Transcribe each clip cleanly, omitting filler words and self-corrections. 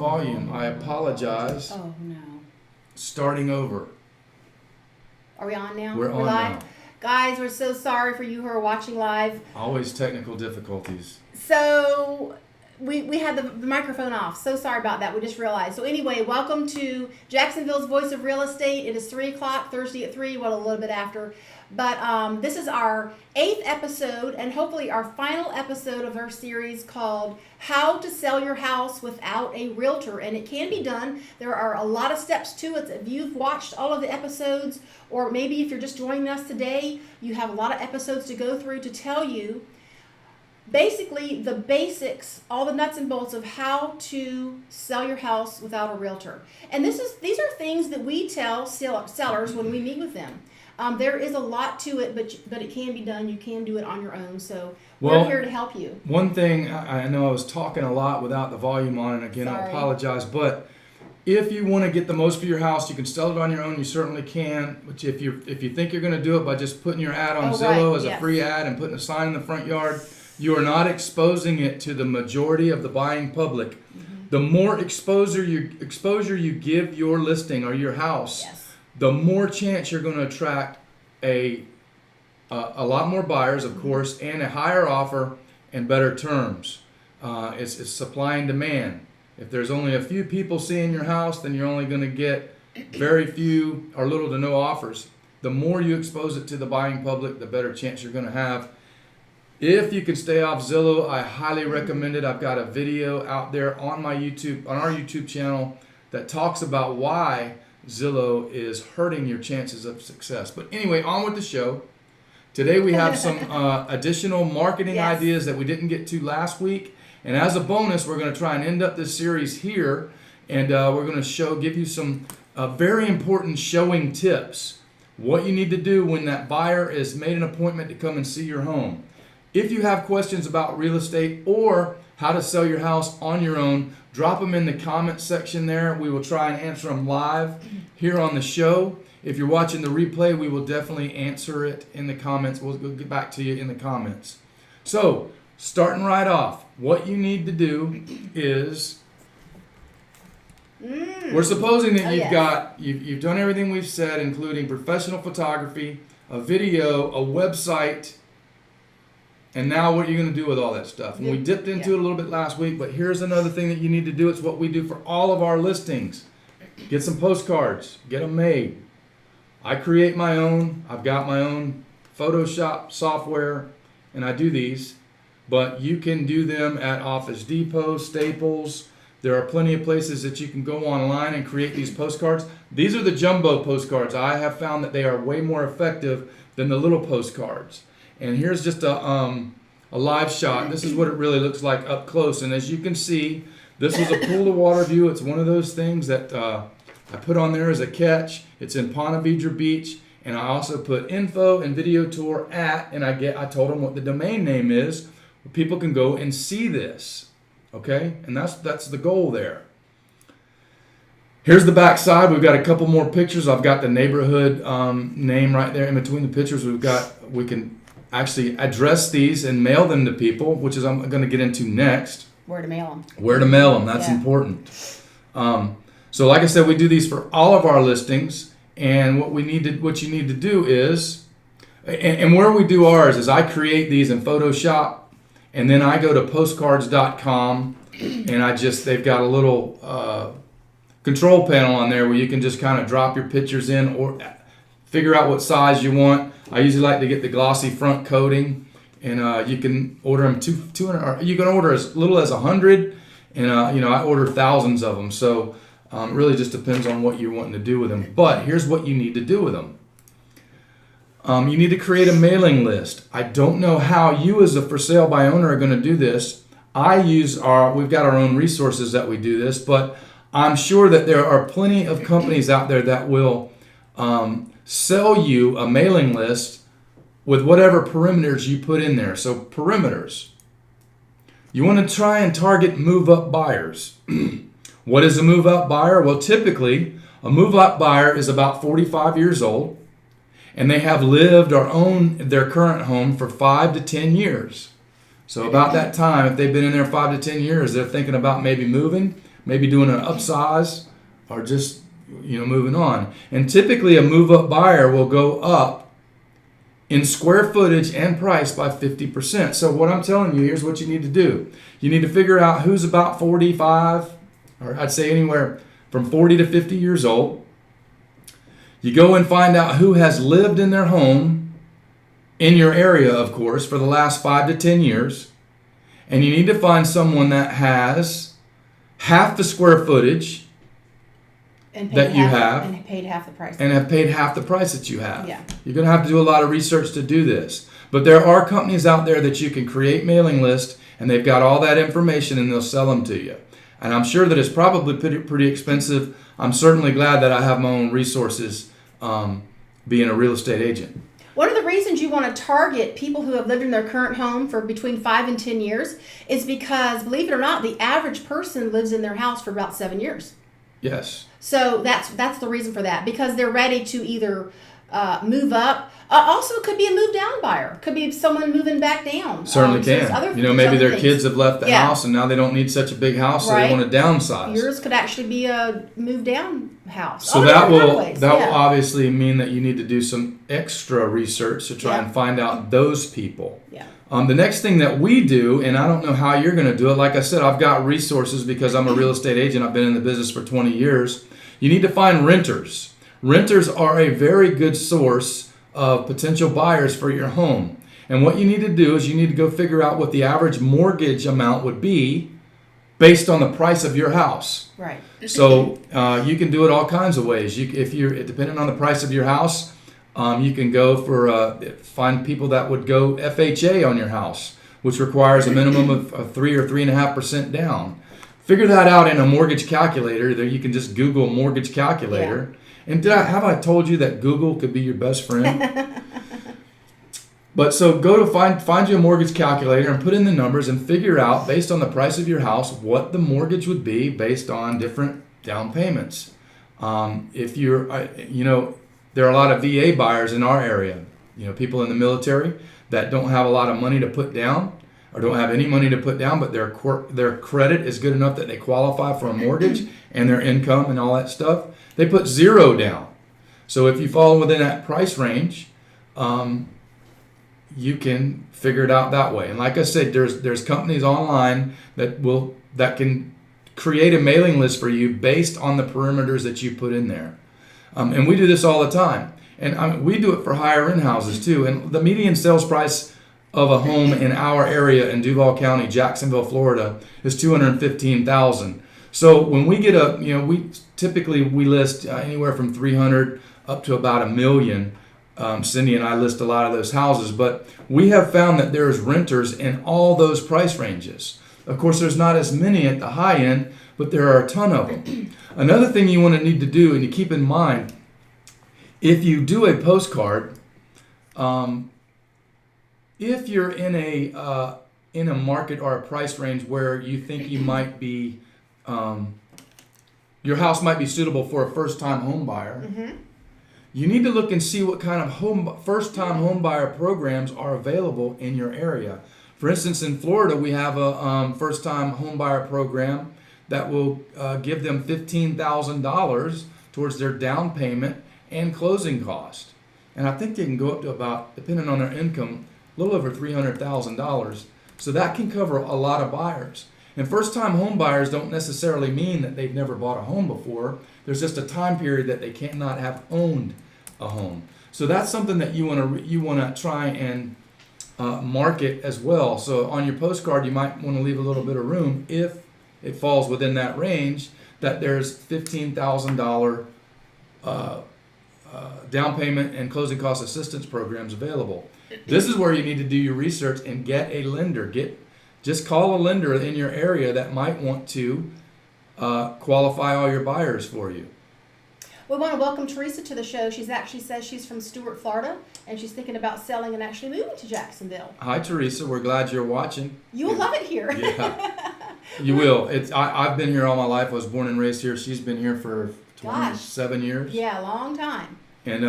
Volume. I apologize. Oh, no. Starting over. Are we on now? We're on live? now. Guys, we're so sorry for you who are watching live. Always technical difficulties. So we had the microphone off. So sorry about that. We just realized. So anyway, welcome to Jacksonville's Voice of Real Estate. It is 3 o'clock, Thursday at 3, well, a little bit after. But this is our 8th episode and hopefully our final episode of our series called How to Sell Your House Without a Realtor. And it can be done. There are a lot of steps to it. If you've watched all of the episodes, or maybe if you're just joining us today, you have a lot of episodes to go through to tell you basically the basics, all the nuts and bolts of how to sell your house without a realtor. And these are things that we tell sellers when we meet with them. There is a lot to it, but it can be done. You can do it on your own. So we're here to help you. One thing, I know I was talking a lot without the volume on, and again, I apologize, but if you want to get the most for your house, you can sell it on your own. You certainly can. But if you think you're going to do it by just putting your ad on Zillow as a free ad and putting a sign in the front yard, you are not exposing it to the majority of the buying public. Mm-hmm. The more exposure you give your listing or your house, the more chance you're going to attract a lot more buyers, of course, and a higher offer and better terms. It's supply and demand. If there's only a few people seeing your house, then you're only going to get very few or little to no offers. The more you expose it to the buying public, the better chance you're going to have. If you can stay off Zillow, I highly recommend it. I've got a video out there on our YouTube channel that talks about why Zillow is hurting your chances of success. But anyway, on with the show. Today we have some additional marketing ideas that we didn't get to last week. And as a bonus, we're going to try and end up this series here. And we're going to give you some very important showing tips. What you need to do when that buyer is made an appointment to come and see your home. If you have questions about real estate or how to sell your house on your own, drop them in the comment section there. We will try and answer them live here on the show. If you're watching the replay, we will definitely answer it in the comments. We'll get back to you in the comments. So, starting right off, what you need to do is, we're supposing that you've done everything we've said, including professional photography, a video, a website. And now what are you going to do with all that stuff? And we dipped into it a little bit last week, but here's another thing that you need to do. It's what we do for all of our listings. Get some postcards. Get them made. I create my own. I've got my own Photoshop software, and I do these. But you can do them at Office Depot, Staples. There are plenty of places that you can go online and create these postcards. These are the jumbo postcards. I have found that they are way more effective than the little postcards. And here's just a live shot. This is what it really looks like up close. And as you can see, this was a pool of water view. It's one of those things that I put on there as a catch. It's in Ponte Vedra Beach. And I also put info and video tour at, and I told them what the domain name is. People can go and see this. Okay? And that's the goal there. Here's the back side. We've got a couple more pictures. I've got the neighborhood name right there in between the pictures. We can actually address these and mail them to people, which is I'm going to get into next. Where to mail them. That's important. So like I said, we do these for all of our listings. And what you need to do is, and where we do ours is I create these in Photoshop, and then I go to postcards.com, and they've got a little control panel on there where you can just kind of drop your pictures in or figure out what size you want. I usually like to get the glossy front coating, and you can order them 200. You can order as little as 100, and I order thousands of them. So it really just depends on what you're wanting to do with them. But here's what you need to do with them. You need to create a mailing list. I don't know how you as a for sale by owner are going to do this. We've got our own resources that we do this, but I'm sure that there are plenty of companies out there that will sell you a mailing list with whatever perimeters you put in there. So perimeters. You want to try and target move-up buyers. What is a move-up buyer? Well, typically, a move-up buyer is about 45 years old, and they have lived or owned their current home for 5 to 10 years. So about that time, if they've been in there 5 to 10 years, they're thinking about maybe moving maybe doing an upsize, or just moving on. And typically a move up buyer will go up in square footage and price by 50%. So what I'm telling you, here's what you need to do. You need to figure out who's about 45, or I'd say anywhere from 40 to 50 years old. You go and find out who has lived in their home in your area, of course, for the last 5 to 10 years. And you need to find someone that has half the square footage that you have, and paid half the price, and have paid half the price that you have. Yeah. You're going to have to do a lot of research to do this. But there are companies out there that you can create mailing lists, and they've got all that information, and they'll sell them to you. And I'm sure that it's probably pretty expensive. I'm certainly glad that I have my own resources being a real estate agent. One of the reasons you want to target people who have lived in their current home for between 5 and 10 years is because, believe it or not, the average person lives in their house for about 7 years. Yes. So that's the reason for that, because they're ready to either move up. Also, it could be a move down buyer. Could be someone moving back down. Certainly can. Maybe their kids have left the house and now they don't need such a big house, so they want to downsize. Yours could actually be a move down house. So that will obviously mean that you need to do some extra research to try and find out those people. Yeah. The next thing that we do, and I don't know how you're going to do it, like I said, I've got resources because I'm a real estate agent. I've been in the business for 20 years. You need to find renters. Renters are a very good source of potential buyers for your home. And what you need to do is you need to go figure out what the average mortgage amount would be based on the price of your house. Right. So you can do it all kinds of ways. Depending on the price of your house, you can go for find people that would go FHA on your house, which requires a minimum of 3 or 3.5% down. Figure that out in a mortgage calculator. There, you can just Google mortgage calculator. Yeah. And have I told you that Google could be your best friend? But so go to find you a mortgage calculator and put in the numbers and figure out, based on the price of your house, what the mortgage would be based on different down payments. If you're, there are a lot of VA buyers in our area. People in the military that don't have a lot of money to put down, or don't have any money to put down, but their credit is good enough that they qualify for a mortgage, and their income and all that stuff. They put 0 down. So if you fall within that price range, you can figure it out that way. And like I said, there's companies online that can create a mailing list for you based on the parameters that you put in there. And we do this all the time. And we do it for higher end houses too. And the median sales price of a home in our area in Duval County, Jacksonville, Florida, is $215,000. So when we get we typically list anywhere from 300 up to about $1 million. Cindy and I list a lot of those houses, but we have found that there's renters in all those price ranges. Of course, there's not as many at the high end, but there are a ton of them. Another thing you want to need to do, and you keep in mind, if you do a postcard, if you're in a market or a price range where you think you might be, your house might be suitable for a first-time home buyer, you need to look and see what kind of first-time home buyer programs are available in your area. For instance, in Florida, we have a first-time home buyer program that will give them $15,000 towards their down payment and closing cost. And I think they can go up to about, depending on their income, a little over $300,000. So that can cover a lot of buyers. And first-time home buyers don't necessarily mean that they've never bought a home before. There's just a time period that they cannot have owned a home. So that's something that you want to try and market as well. So on your postcard, you might want to leave a little bit of room if it falls within that range, that there's $15,000 down payment and closing cost assistance programs available. This is where you need to do your research and get a lender. Just call a lender in your area that might want to qualify all your buyers for you. We want to welcome Teresa to the show. She actually says she's from Stuart, Florida, and she's thinking about selling and actually moving to Jacksonville. Hi, Teresa. We're glad you're watching. You'll love it here. Yeah, you will. I've been here all my life. I was born and raised here. She's been here for 27 years. Yeah, a long time. And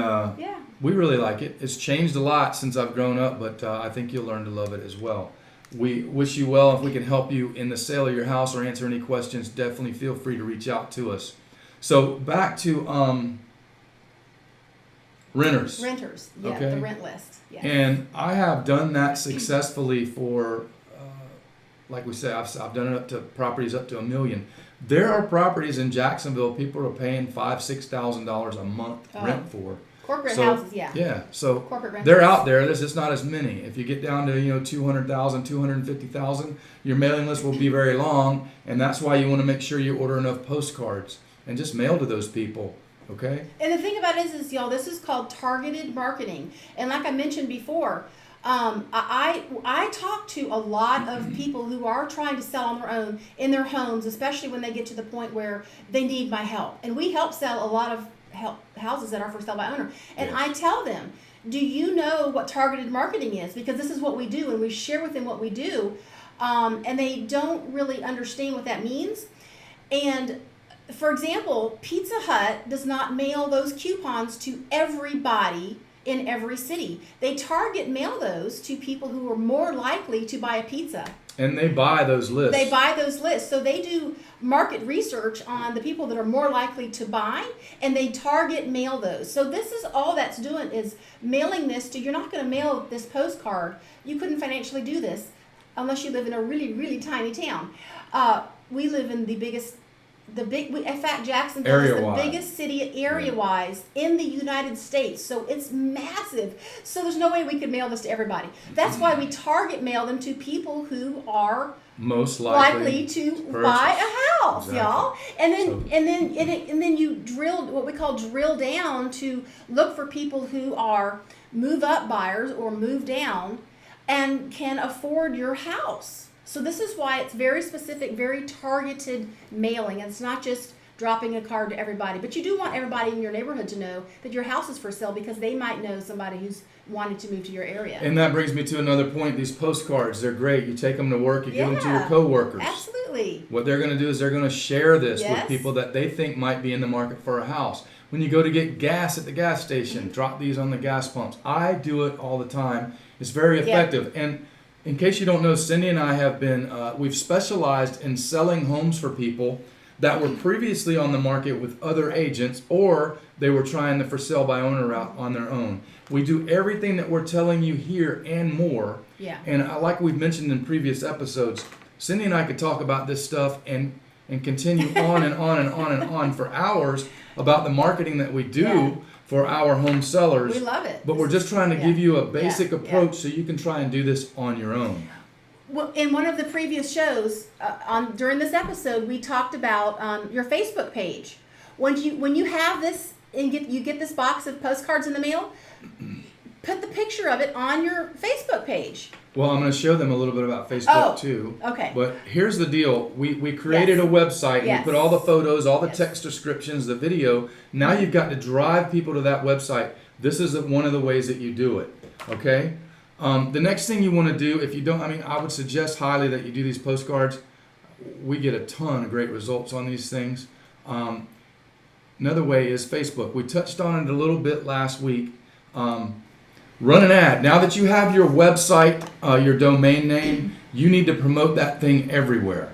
we really like it. It's changed a lot since I've grown up, but I think you'll learn to love it as well. We wish you well. If we can help you in the sale of your house or answer any questions, definitely feel free to reach out to us. So back to renters. Renters, yeah, Okay. the rent list. Yeah. And I have done that successfully for, like we said, I've done it up to properties up to $1 million. There are properties in Jacksonville people are paying $5,000-$6,000 a month rent for. Corporate houses, yeah. Yeah, so Corporate rentals. they're out there. There's just not as many. If you get down to 200,000, 250,000, your mailing list will be very long, and that's why you want to make sure you order enough postcards and just mail to those people. Okay. And the thing about it is y'all, this is called targeted marketing. And like I mentioned before, I talk to a lot of people who are trying to sell on their own in their homes, especially when they get to the point where they need my help. And we help sell a lot of houses that are for sale by owner. And Yes. I tell them, do you know what targeted marketing is? Because this is what we do, and we share with them what we do. And they don't really understand what that means. And for example, Pizza Hut does not mail those coupons to everybody in every city. They target mail those to people who are more likely to buy a pizza. And they buy those lists. They buy those lists. So they do market research on the people that are more likely to buy, and they target mail those. So this is all that's doing is mailing this to, you're not going to mail this postcard. You couldn't financially do this unless you live in a really, really tiny town. We live in in fact, Jacksonville is the Area-wide. biggest city area-wise in the United States. So it's massive. So there's no way we could mail this to everybody. That's why we target mail them to people who are most likely to buy a house, Exactly. y'all. And then So- and then you drill what we call drill down to look for people who are move up buyers or move down and can afford your house. So this is why it's very specific, very targeted mailing. And it's not just dropping a card to everybody, but you do want everybody in your neighborhood to know that your house is for sale because they might know somebody who's wanted to move to your area. And that brings me to another point. These postcards, they're great. You take them to work, you give them to your Yeah, coworkers. Absolutely. What they're going to do is they're going to share this Yes. with people that they think might be in the market for a house. When you go to get gas at the gas station, drop these on the gas pumps. I do it all the time. It's very effective. And in case you don't know, Cindy and I have been, we've specialized in selling homes for people that were previously on the market with other agents, or they were trying the for sale by owner route on their own. We do everything that we're telling you here and more. Yeah. And like we've mentioned in previous episodes, Cindy and I could talk about this stuff and continue on and on and on and on for hours about the marketing that we do Yeah. for our home sellers. We love it. But we're just trying to give you a basic Yeah. approach so you can try and do this on your own. Well, in one of the previous shows, during this episode, we talked about your Facebook page. When you have this and you get this box of postcards in the mail, put the picture of it on your Facebook page. Well, I'm going to show them a little bit about Facebook too. Okay. But here's the deal. We created Yes. a website and Yes. we put all the photos, all the Yes. text descriptions, the video. Now you've got to drive people to that website. This is one of the ways that you do it. Okay? The next thing you want to do, if you don't, I would suggest highly that you do these postcards. We get a ton of great results on these things. Another way is Facebook. We touched on it a little bit last week. Run an ad. Now that you have your website, your domain name, you need to promote that thing everywhere.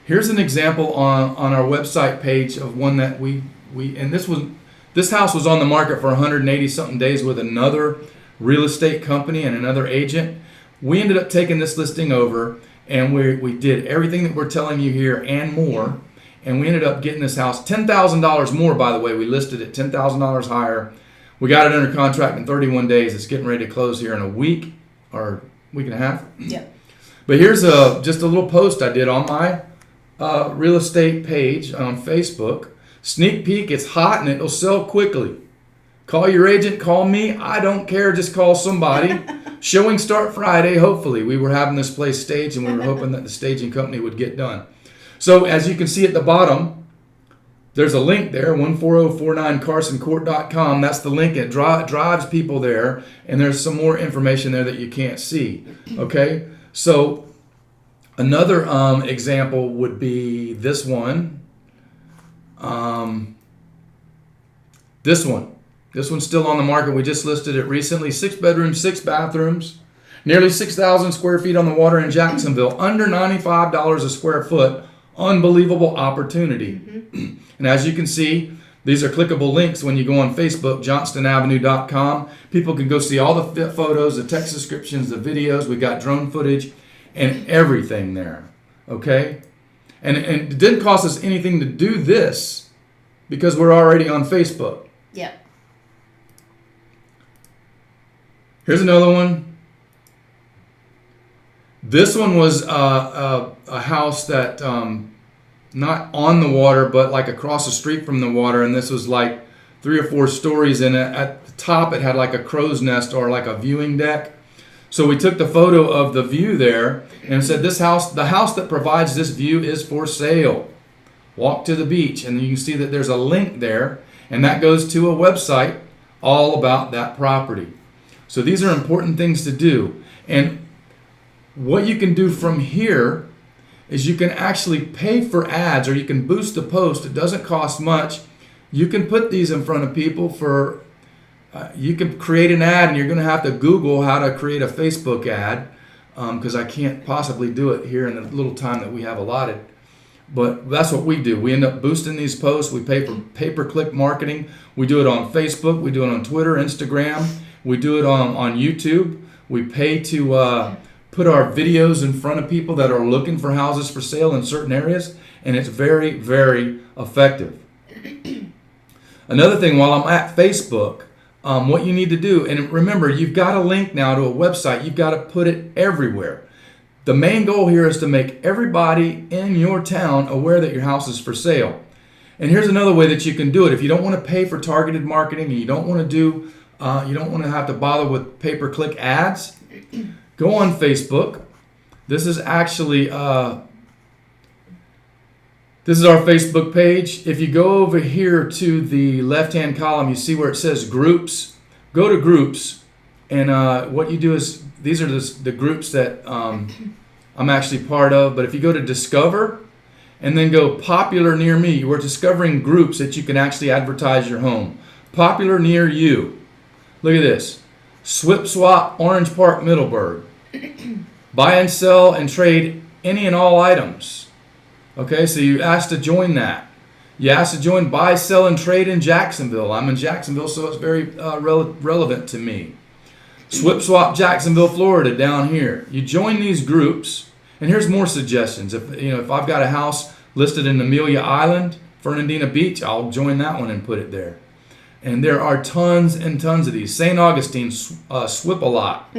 Here's an example on our website page of one that we and this house was on the market for 180 something days with another real estate company and another agent. We ended up taking this listing over and we did everything that we're telling you here and more. And we ended up getting this house $10,000 more, by the way. We listed it $10,000 higher. We got it under contract in 31 days. It's getting ready to close here in a week or week and a half. Yep. But here's just a little post I did on my real estate page on Facebook. Sneak peek, it's hot and it'll sell quickly. Call your agent, call me. I don't care, just call somebody. Showing start Friday, hopefully. We were having this place staged and we were hoping that the staging company would get done. So as you can see at the bottom, there's a link there, 14049carsoncourt.com. That's the link. It drives people there, and there's some more information there that you can't see. Okay? So another example would be this one. This one's still on the market. We just listed it recently. 6 bedrooms, 6 bathrooms. Nearly 6,000 square feet on the water in Jacksonville, under $95 a square foot. Unbelievable opportunity. Mm-hmm. And as you can see, these are clickable links when you go on Facebook, johnstonavenue.com. People can go see all the photos, the text descriptions, the videos. We got drone footage and everything there. Okay? And it didn't cost us anything to do this because we're already on Facebook. Yep. Here's another one. This one was a house that not on the water, but like across the street from the water, and this was like 3 or 4 stories in it. At the top, it had like a crow's nest or like a viewing deck. So we took the photo of the view there and said, the house that provides this view is for sale. Walk to the beach, and you can see that there's a link there, and that goes to a website all about that property. So these are important things to do. And what you can do from here is you can actually pay for ads, or you can boost the post. It doesn't cost much. You can put these in front of people for, you can create an ad, and you're going to have to Google how to create a Facebook ad because I can't possibly do it here in the little time that we have allotted. But that's what we do. We end up boosting these posts. We pay for pay-per-click marketing. We do it on Facebook. We do it on Twitter, Instagram. We do it on YouTube. We pay to put our videos in front of people that are looking for houses for sale in certain areas, and it's very, very effective. Another thing, while I'm at Facebook, what you need to do, and remember, you've got a link now to a website. You've got to put it everywhere. The main goal here is to make everybody in your town aware that your house is for sale. And here's another way that you can do it. If you don't want to pay for targeted marketing and you don't want to have to bother with pay-per-click ads, go on Facebook. This is actually this is our Facebook page. If you go over here to the left-hand column, you see where it says groups. Go to groups, and what you do is, these are the groups that I'm actually part of. But if you go to discover and then go popular near me, we're discovering groups that you can actually advertise your home. Popular near you. Look at this. Swip Swap, Orange Park, Middleburg. Buy and sell and trade any and all items. Okay, so you asked to join that. You asked to join buy, sell, and trade in Jacksonville. I'm in Jacksonville, so it's very relevant to me. Swip Swap, Jacksonville, Florida, down here. You join these groups, and here's more suggestions. If I've got a house listed in Amelia Island, Fernandina Beach, I'll join that one and put it there. And there are tons and tons of these. St. Augustine, Swip-A-Lot.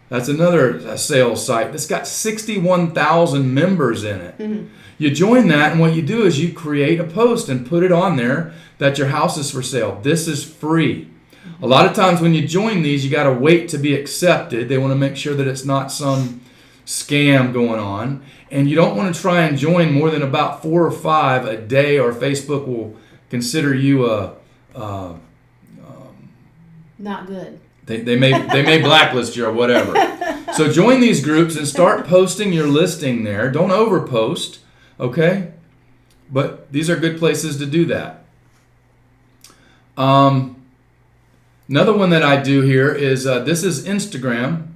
That's another sales site that's got 61,000 members in it. Mm-hmm. You join that, and what you do is you create a post and put it on there that your house is for sale. This is free. A lot of times when you join these, you got to wait to be accepted. They want to make sure that it's not some scam going on. And you don't want to try and join more than about 4 or 5 a day, or Facebook will consider you not good. They may blacklist you or whatever. So join these groups and start posting your listing there. Don't overpost, okay? But these are good places to do that. Another one that I do here is, this is Instagram.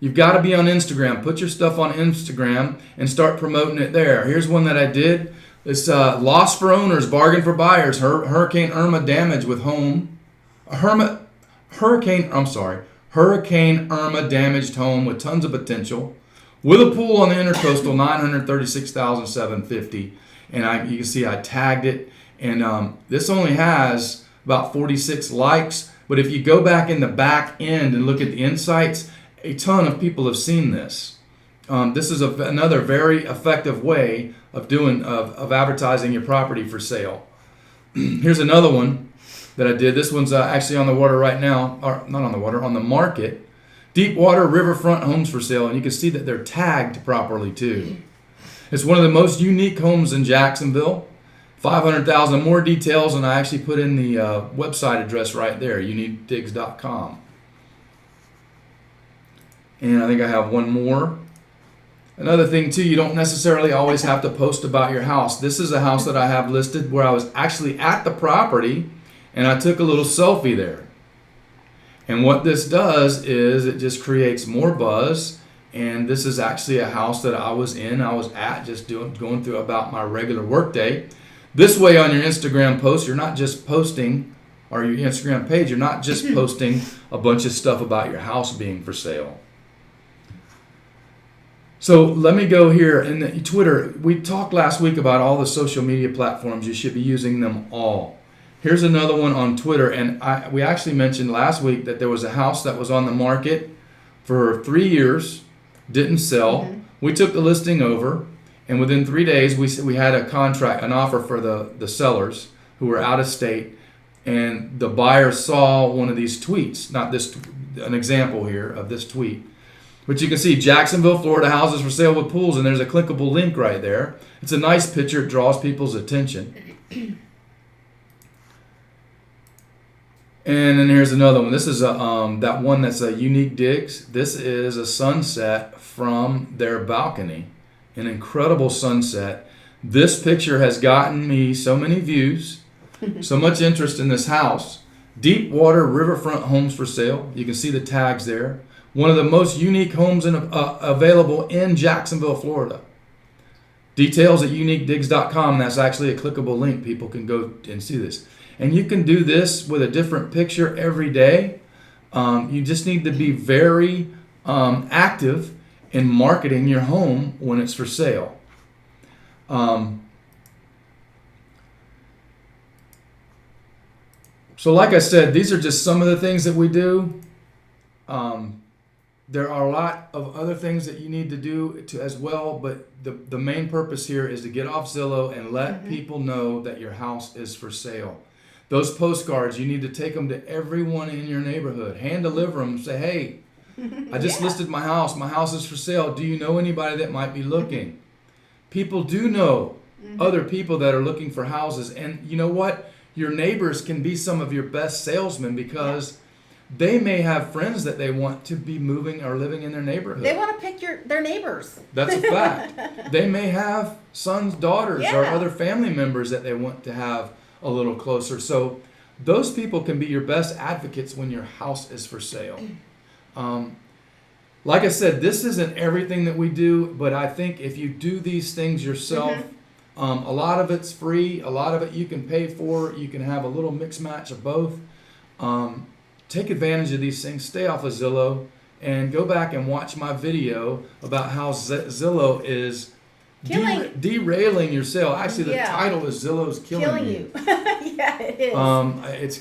You've got to be on Instagram. Put your stuff on Instagram and start promoting it there. Here's one that I did. It's loss for owners, bargain for buyers. Hurricane Irma damage with home. Hurricane Irma damaged home with tons of potential. With a pool on the intercoastal, $936,750. And you can see I tagged it. And this only has about 46 likes. But if you go back in the back end and look at the insights, a ton of people have seen this. This is another very effective way of advertising your property for sale. Here's another one that I did. This one's actually on the water right now, or not on the water, on the market. Deepwater riverfront homes for sale, and you can see that they're tagged properly too. It's one of the most unique homes in Jacksonville. 500,000. More details, and I actually put in the website address right there, uniquedigs.com. And I think I have one more. Another thing too, you don't necessarily always have to post about your house. This is a house that I have listed where I was actually at the property and I took a little selfie there. And what this does is it just creates more buzz. And this is actually a house that I was at, just going through about my regular work day. This way on your Instagram post, you're not just posting, or your Instagram page, you're not just posting a bunch of stuff about your house being for sale. So let me go here. In Twitter, we talked last week about all the social media platforms. You should be using them all. Here's another one on Twitter. And we actually mentioned last week that there was a house that was on the market for 3 years. Didn't sell. Mm-hmm. We took the listing over, and within 3 days we had an offer for the sellers who were out of state, and the buyer saw one of these tweets, an example here of this tweet, which you can see, Jacksonville, Florida, houses for sale with pools, and there's a clickable link right there. It's a nice picture. It draws people's attention. And then here's another one. This is that one that's a Unique Digs. This is a sunset from their balcony. An incredible sunset. This picture has gotten me so many views, so much interest in this house. Deep water riverfront homes for sale. You can see the tags there. One of the most unique homes available in Jacksonville, Florida. Details at uniquedigs.com. That's actually a clickable link. People can go and see this. And you can do this with a different picture every day. You just need to be very active in marketing your home when it's for sale. So like I said, these are just some of the things that we do. There are a lot of other things that you need to do as well, but the main purpose here is to get off Zillow and let people know that your house is for sale. Those postcards, you need to take them to everyone in your neighborhood. Hand deliver them. Say, hey, I just listed my house. My house is for sale. Do you know anybody that might be looking? People do know other people that are looking for houses. And you know what? Your neighbors can be some of your best salesmen because they may have friends that they want to be moving or living in their neighborhood. They want to pick their neighbors. That's a fact. They may have sons, daughters, or other family members that they want to have a little closer. So those people can be your best advocates when your house is for sale. Like I said, this isn't everything that we do, but I think if you do these things yourself, a lot of it's free, a lot of it you can pay for. You can have a little mix match of both. Take advantage of these things. Stay off of Zillow and go back and watch my video about how Zillow is derailing your sale. Actually, the title is Zillow's Killing You. Yeah, it is. It's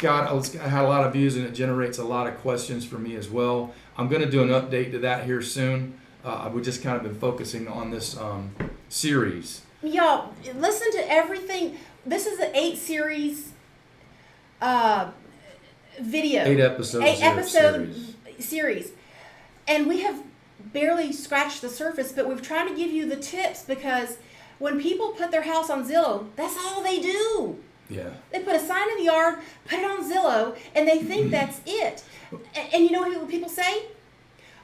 had a lot of views and it generates a lot of questions for me as well. I'm going to do an update to that here soon. We've just kind of been focusing on this series. Y'all, listen to everything. This is an 8-series video. 8-episode series. And we have barely scratched the surface, but we've tried to give you the tips because when people put their house on Zillow, that's all they do. Yeah. They put a sign in the yard, put it on Zillow, and they think that's it. And you know what people say?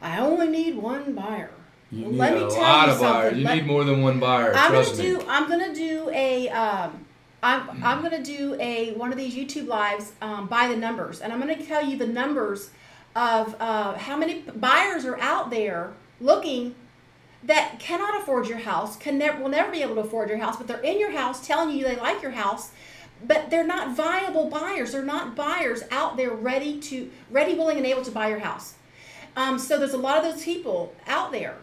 I only need one buyer. Let me tell you something. You need more than one buyer. I'm gonna do one of these YouTube lives by the numbers, and I'm gonna tell you the numbers of how many buyers are out there looking that cannot afford your house, will never be able to afford your house, but they're in your house telling you they like your house, but they're not viable buyers. They're not buyers out there ready, willing, and able to buy your house. So there's a lot of those people out there.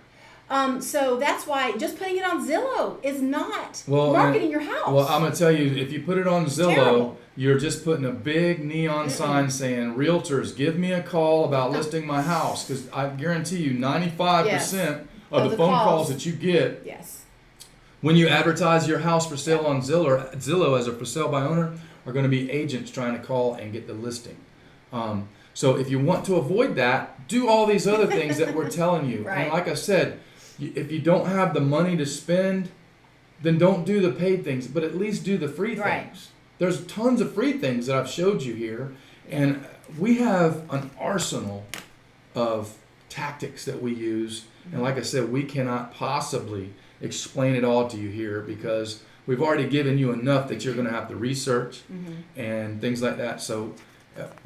So that's why just putting it on Zillow is not marketing your house. Well, I'm going to tell you, if you put it on Zillow, you're just putting a big neon sign saying, Realtors, give me a call about listing my house. Because I guarantee you 95% of the phone calls that you get when you advertise your house for sale on Zillow as a for sale by owner are going to be agents trying to call and get the listing. So if you want to avoid that, do all these other things that we're telling you. And like I said, if you don't have the money to spend, then don't do the paid things, but at least do the free things. There's tons of free things that I've showed you here, and we have an arsenal of tactics that we use. And like I said, we cannot possibly explain it all to you here because we've already given you enough that you're going to have to research and things like that. So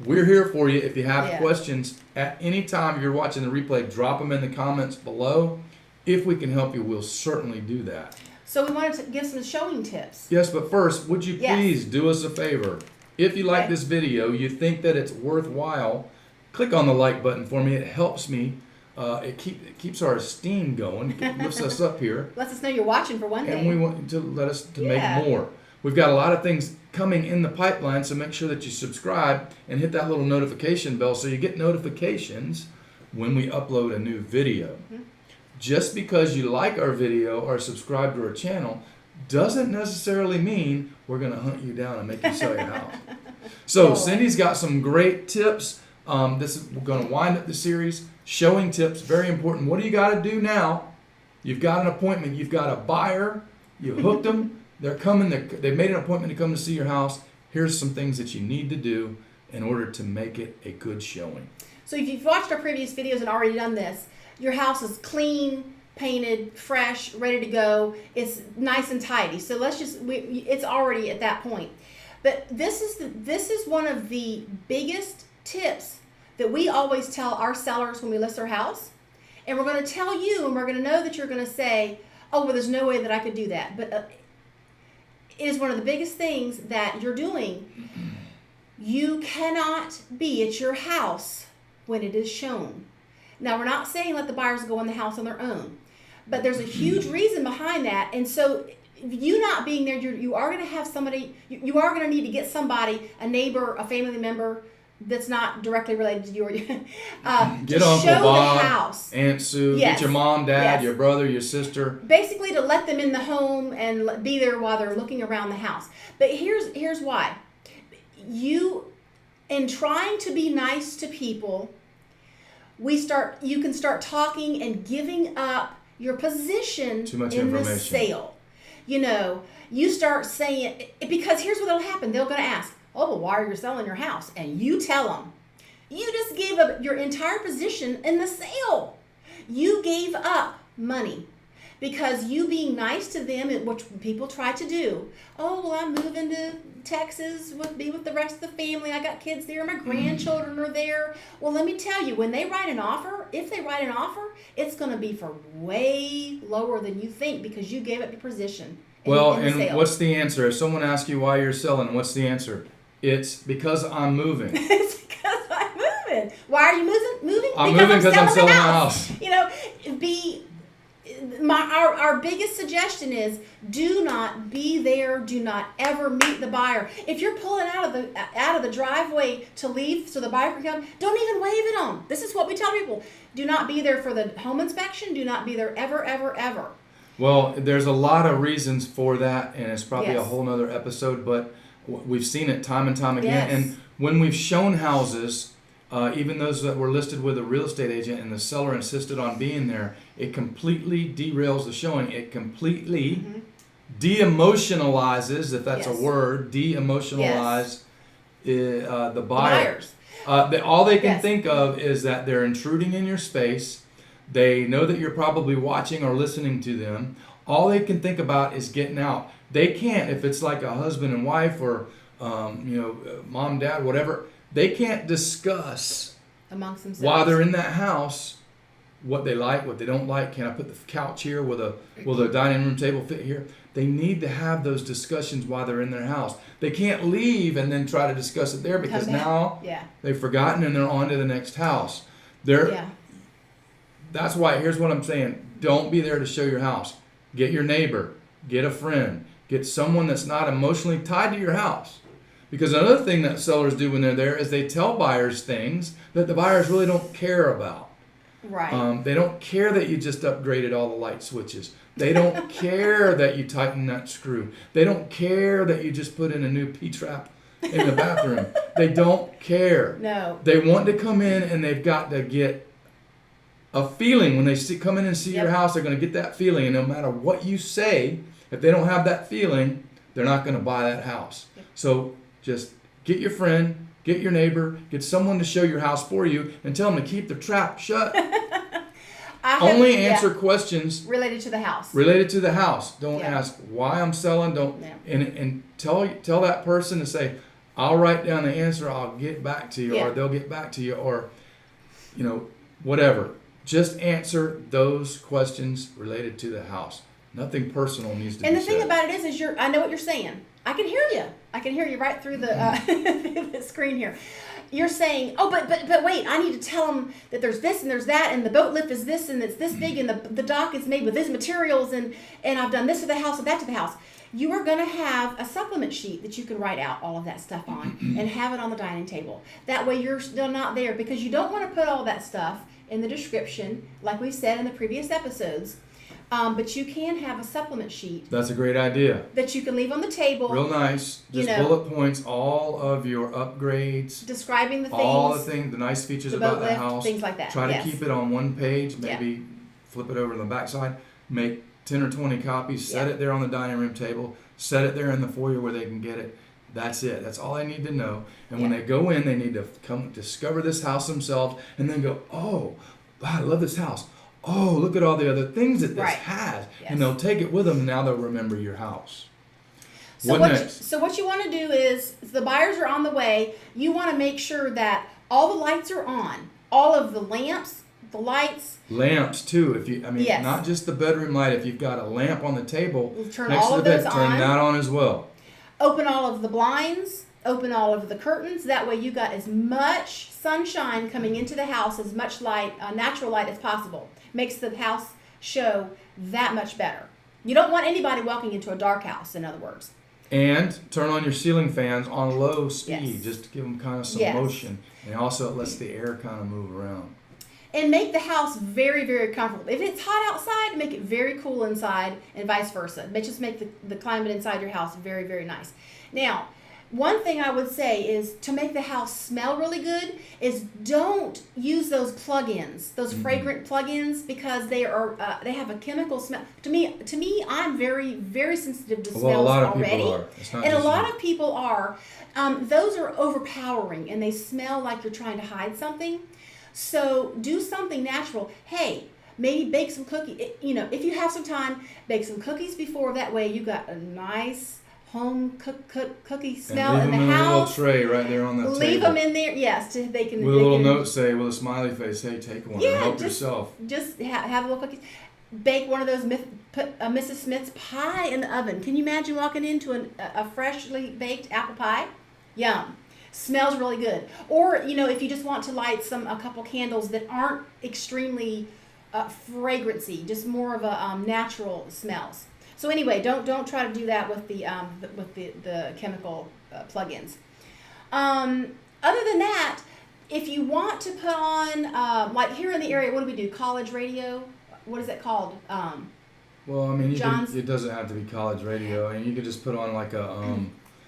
We're here for you. If you have Yeah. questions at any time you're watching the replay, drop them in the comments below. If we can help you, we'll certainly do that. So we wanted to give some showing tips. Yes, but first, would you Yes. please do us a favor? If you like Okay. this video, you think that it's worthwhile, click on the like button for me. It helps me. It keeps our esteem going. It lifts us up here. Lets us know you're watching for one thing. And we want to let us to Yeah. make more. We've got a lot of things coming in the pipeline, so make sure that you subscribe and hit that little notification bell so you get notifications when we upload a new video. Mm-hmm. Just because you like our video or subscribe to our channel doesn't necessarily mean we're going to hunt you down and make you sell your house. So Cindy's got some great tips. We're going to wind up the series. Showing tips, very important. What do you got to do now? You've got an appointment. You've got a buyer. You hooked them. They're coming. They've made an appointment to come to see your house. Here's some things that you need to do in order to make it a good showing. So if you've watched our previous videos and already done this, your house is clean, painted, fresh, ready to go. It's nice and tidy. So it's already at that point. But this is one of the biggest tips that we always tell our sellers when we list our house. And we're going to tell you, and we're going to know that you're going to say, oh, well, there's no way that I could do that. But it is one of the biggest things that you're doing. You cannot be at your house when it is shown. Now, we're not saying let the buyers go in the house on their own, but there's a huge reason behind that. And so you not being there, you are going to have somebody, you are going to need to get somebody, a neighbor, a family member that's not directly related to you, or Get to Uncle show Bob, the house. Aunt Sue, Yes. get your mom, dad, Yes. your brother, your sister. Basically to let them in the home and be there while they're looking around the house. But here's why. You, in trying to be nice to people, you can start talking and giving up your position Too much in the information. sale. You start saying, because here's what'll happen. They're going to ask, oh, well, why are you selling your house? And you tell them, you just gave up your entire position in the sale. You gave up money because you being nice to them, which people try to do. Oh, well, I'm moving to Texas, be with the rest of the family. I got kids there. My grandchildren are there. Well, let me tell you, when they write an offer, if they write an offer, it's going to be for way lower than you think because you gave up your position. In the sale. What's the answer? If someone asks you why you're selling, what's the answer? It's because I'm moving. It's because I'm moving. Why are you moving? I'm moving because I'm selling my house. Our biggest suggestion is do not be there. Do not ever meet the buyer. If you're pulling out of the driveway to leave so the buyer can come, don't even wave at them. This is what we tell people. Do not be there for the home inspection. Do not be there ever, ever, ever. Well, there's a lot of reasons for that, and it's probably a Yes. whole nother episode, but we've seen it time and time again. Yes. And when we've shown houses, even those that were listed with a real estate agent and the seller insisted on being there, it completely derails the showing. It completely de-emotionalizes, if that's Yes. a word, de-emotionalize the buyer. Buyers. All they can Yes. think of is that they're intruding in your space. They know that you're probably watching or listening to them. All they can think about is getting out. They can't, if it's like a husband and wife or mom, dad, whatever, they can't discuss Amongst themselves. while they're in that house what they like, what they don't like. Can I put the couch here? Will the dining room table fit here? They need to have those discussions while they're in their house. They can't leave and then try to discuss it there because now they've forgotten and they're on to the next house. That's why, here's what I'm saying. Don't be there to show your house. Get your neighbor. Get a friend. Get someone that's not emotionally tied to your house. Because another thing that sellers do when they're there is they tell buyers things that the buyers really don't care about. Right. They don't care that you just upgraded all the light switches. They don't care that you tightened that screw. They don't care that you just put in a new P-trap in the bathroom. They don't care. No. They want to come in and they've got to get a feeling. When they come in and see your house, they're going to get that feeling. And no matter what you say, if they don't have that feeling, they're not going to buy that house. So just get your friend, get your neighbor, get someone to show your house for you, and tell them to keep the trap shut. Only answer questions related to the house. Related to the house. Don't ask why I'm selling. And tell that person to say, I'll write down the answer. I'll get back to you, Yeah. or they'll get back to you, or whatever. Just answer those questions related to the house. Nothing personal needs to be said. And the thing about it is I know what you're saying. I can hear you. I can hear you right through the the screen here. You're saying, oh, but wait, I need to tell them that there's this and there's that, and the boat lift is this, and it's this big, and the dock is made with these materials, and I've done this to the house and that to the house. You are going to have a supplement sheet that you can write out all of that stuff on and have it on the dining table. That way you're still not there, because you don't want to put all that stuff in the description, like we've said in the previous episodes. But you can have a supplement sheet. That's a great idea. That you can leave on the table. Real nice. Just bullet points, all of your upgrades. Describing the things. All the things, the nice features about the house. Things like that. Try to keep it on one page. Maybe flip it over to the back side. Make 10 or 20 copies. Set it there on the dining room table. Set it there in the foyer where they can get it. That's it. That's all I need to know. And when they go in, they need to come discover this house themselves, and then go, oh, wow, I love this house. Oh, look at all the other things that this has. Yes. And they'll take it with them, and now they'll remember your house. So what you want to do is, the buyers are on the way. You want to make sure that all the lights are on. All of the lamps, the lights. Lamps too. Not just the bedroom light. If you've got a lamp on the table next to the bed, turn that on as well. Open all of the blinds. Open all of the curtains. That way you got as much sunshine coming into the house, as much light, natural light as possible. Makes the house show that much better. You don't want anybody walking into a dark house, in other words. And turn on your ceiling fans on low speed, just to give them kind of some motion. And also it lets the air kind of move around. And make the house very, very comfortable. If it's hot outside, make it very cool inside, and vice versa. Just make the climate inside your house very, very nice. Now, one thing I would say is, to make the house smell really good, is don't use those plug-ins, those fragrant plug-ins, because they have a chemical smell. To me, I'm very, very sensitive to smells already. And a lot of people are. Those are overpowering, and they smell like you're trying to hide something. So do something natural. Hey, maybe bake some cookies. If you have some time, bake some cookies before. That way you got a nice home cookie smell in the house. Leave them in a little tray right there on the table. Leave them in there, yes. So they can. With a little note say, with a smiley face, hey, take one and help yourself. Just have a little cookies. Bake one of those, put a Mrs. Smith's pie in the oven. Can you imagine walking into a freshly baked apple pie? Yum. Smells really good. Or, if you just want to light a couple candles that aren't extremely fragrancy, just more of a natural smells. So anyway, don't try to do that with the chemical plugins. Other than that, if you want to put on, like here in the area, what do we do? College radio? What is it called? It doesn't have to be college radio, and you could just put on like a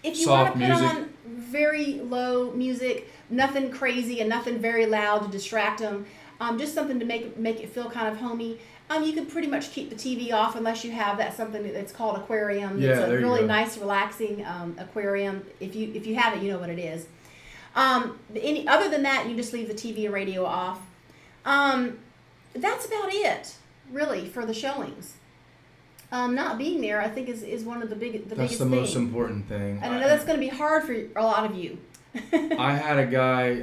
if you soft want to put music. On very low music, nothing crazy and nothing very loud to distract them, just something to make it feel kind of homey. You can pretty much keep the TV off unless you have something that's called aquarium. It's a really nice, relaxing aquarium. If you have it, you know what it is. Other than that, you just leave the TV and radio off. That's about it, really, for the showings. Not being there, I think, is one of the biggest things. That's the most important thing. And I know that's going to be hard for a lot of you. I had a guy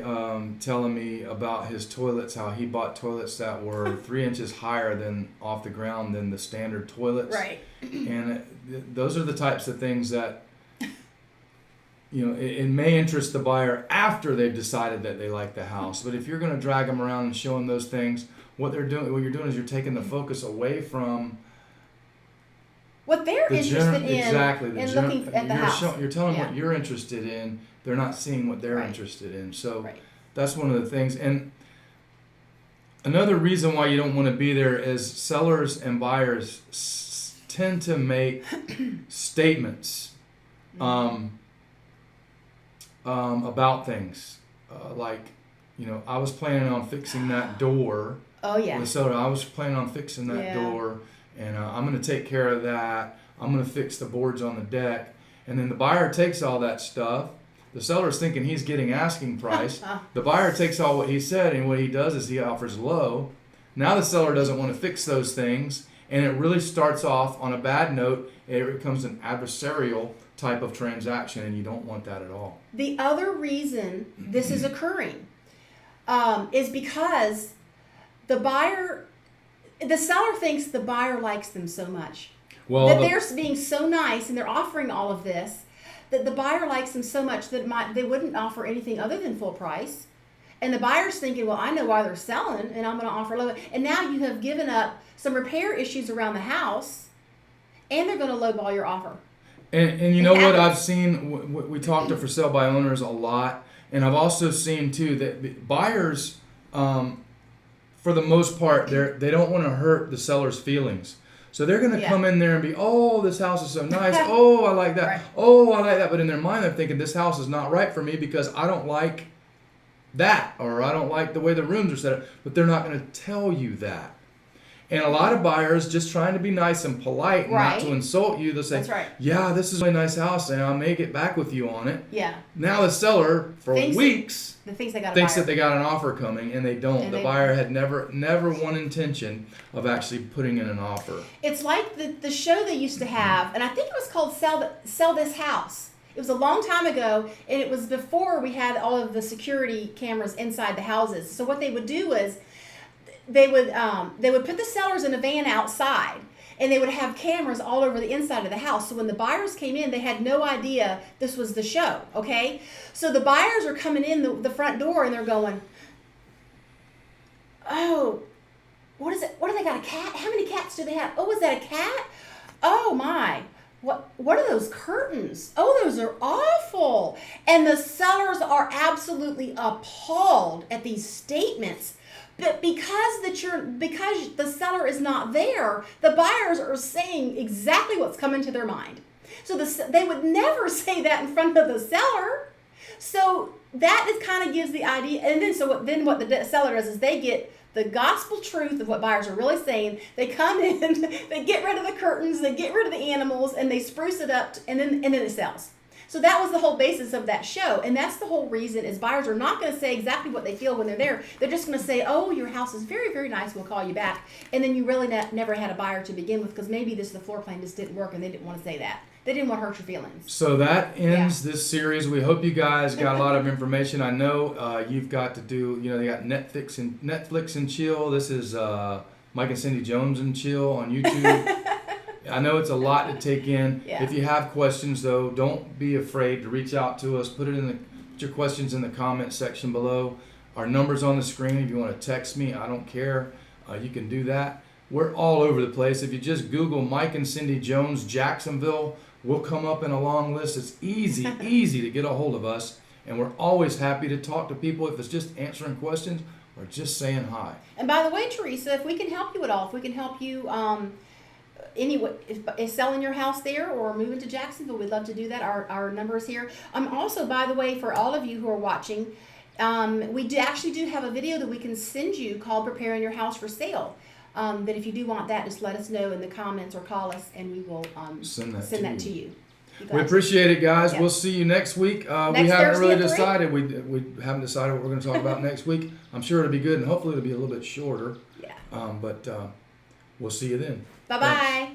telling me about his toilets, how he bought toilets that were 3 inches higher than off the ground than the standard toilets. Right. And those are the types of things that, it may interest the buyer after they've decided that they like the house. But if you're going to drag them around and show them those things, what you're doing is you're taking the focus away from what they're interested in looking at the house. You're telling them what you're interested in. They're not seeing what they're interested in. So that's one of the things. And another reason why you don't want to be there is sellers and buyers tend to make statements about things. I was planning on fixing that door. Oh, yeah. With the seller, I was planning on fixing that door. And I'm going to take care of that. I'm going to fix the boards on the deck. And then the buyer takes all that stuff. The seller's thinking he's getting asking price. The buyer takes all what he said, and what he does is he offers low. Now the seller doesn't want to fix those things, and it really starts off on a bad note. It becomes an adversarial type of transaction, and you don't want that at all. The other reason this is occurring is because the seller thinks the buyer likes them so much. Well, that they're being so nice and they're offering all of this, that the buyer likes them so much that they wouldn't offer anything other than full price. And the buyer's thinking, well, I know why they're selling, and I'm going to offer low. And now you have given up some repair issues around the house, and they're going to lowball your offer. And you know what I've seen? We talk to for sale by owners a lot, and I've also seen too that buyers, for the most part, they don't want to hurt the seller's feelings. So they're going to come in there and be, oh, this house is so nice. Oh, I like that. Right. Oh, I like that. But in their mind, they're thinking this house is not right for me because I don't like that, or I don't like the way the rooms are set up. But they're not going to tell you that. And a lot of buyers, just trying to be nice and polite, not to insult you, they'll say, yeah, this is a nice house, and I may get back with you on it. Yeah. Now the seller, for weeks, thinks that they got an offer coming, and they don't. And the buyer had never one intention of actually putting in an offer. It's like the show they used to have, and I think it was called Sell This House. It was a long time ago, and it was before we had all of the security cameras inside the houses. So what they would do is, they would put the sellers in a van outside, and they would have cameras all over the inside of the house. So when the buyers came in, they had no idea this was the show, okay? So the buyers are coming in the front door, and they're going, oh, what is it? What do they got, a cat? How many cats do they have? Oh, is that a cat? Oh, my. What are those curtains? Oh, those are awful. And the sellers are absolutely appalled at these statements. But because the seller is not there, the buyers are saying exactly what's coming to their mind. So they would never say that in front of the seller. So that kind of gives the idea. And then what the seller does is they get the gospel truth of what buyers are really saying. They come in, they get rid of the curtains, they get rid of the animals, and they spruce it up, and then it sells. So that was the whole basis of that show. And that's the whole reason is buyers are not going to say exactly what they feel when they're there. They're just going to say, oh, your house is very, very nice. We'll call you back. And then you really never had a buyer to begin with, because maybe the floor plan just didn't work and they didn't want to say that. They didn't want to hurt your feelings. So that ends this series. We hope you guys got a lot of information. I know you've got to do, they got Netflix and chill. This is Mike and Cindy Jones and chill on YouTube. I know it's a lot to take in. Yeah. If you have questions, though, don't be afraid to reach out to us. Put your questions in the comment section below. Our number's on the screen. If you want to text me, I don't care. You can do that. We're all over the place. If you just Google Mike and Cindy Jones, Jacksonville, we'll come up in a long list. It's easy to get a hold of us. And we're always happy to talk to people if it's just answering questions or just saying hi. And by the way, Teresa, if we can help you at all, if we can help you anyway, is selling your house there or moving to Jacksonville, we'd love to do that. Our number is here. Also, by the way, for all of you who are watching, we actually do have a video that we can send you called Preparing Your House for Sale. That if you do want that, just let us know in the comments or call us, and we will send that to you. We appreciate it, guys. Yeah. We'll see you next week. We haven't really decided. We haven't decided what we're going to talk about next week. I'm sure it'll be good, and hopefully it'll be a little bit shorter. Yeah. But we'll see you then. Bye-bye. Thanks.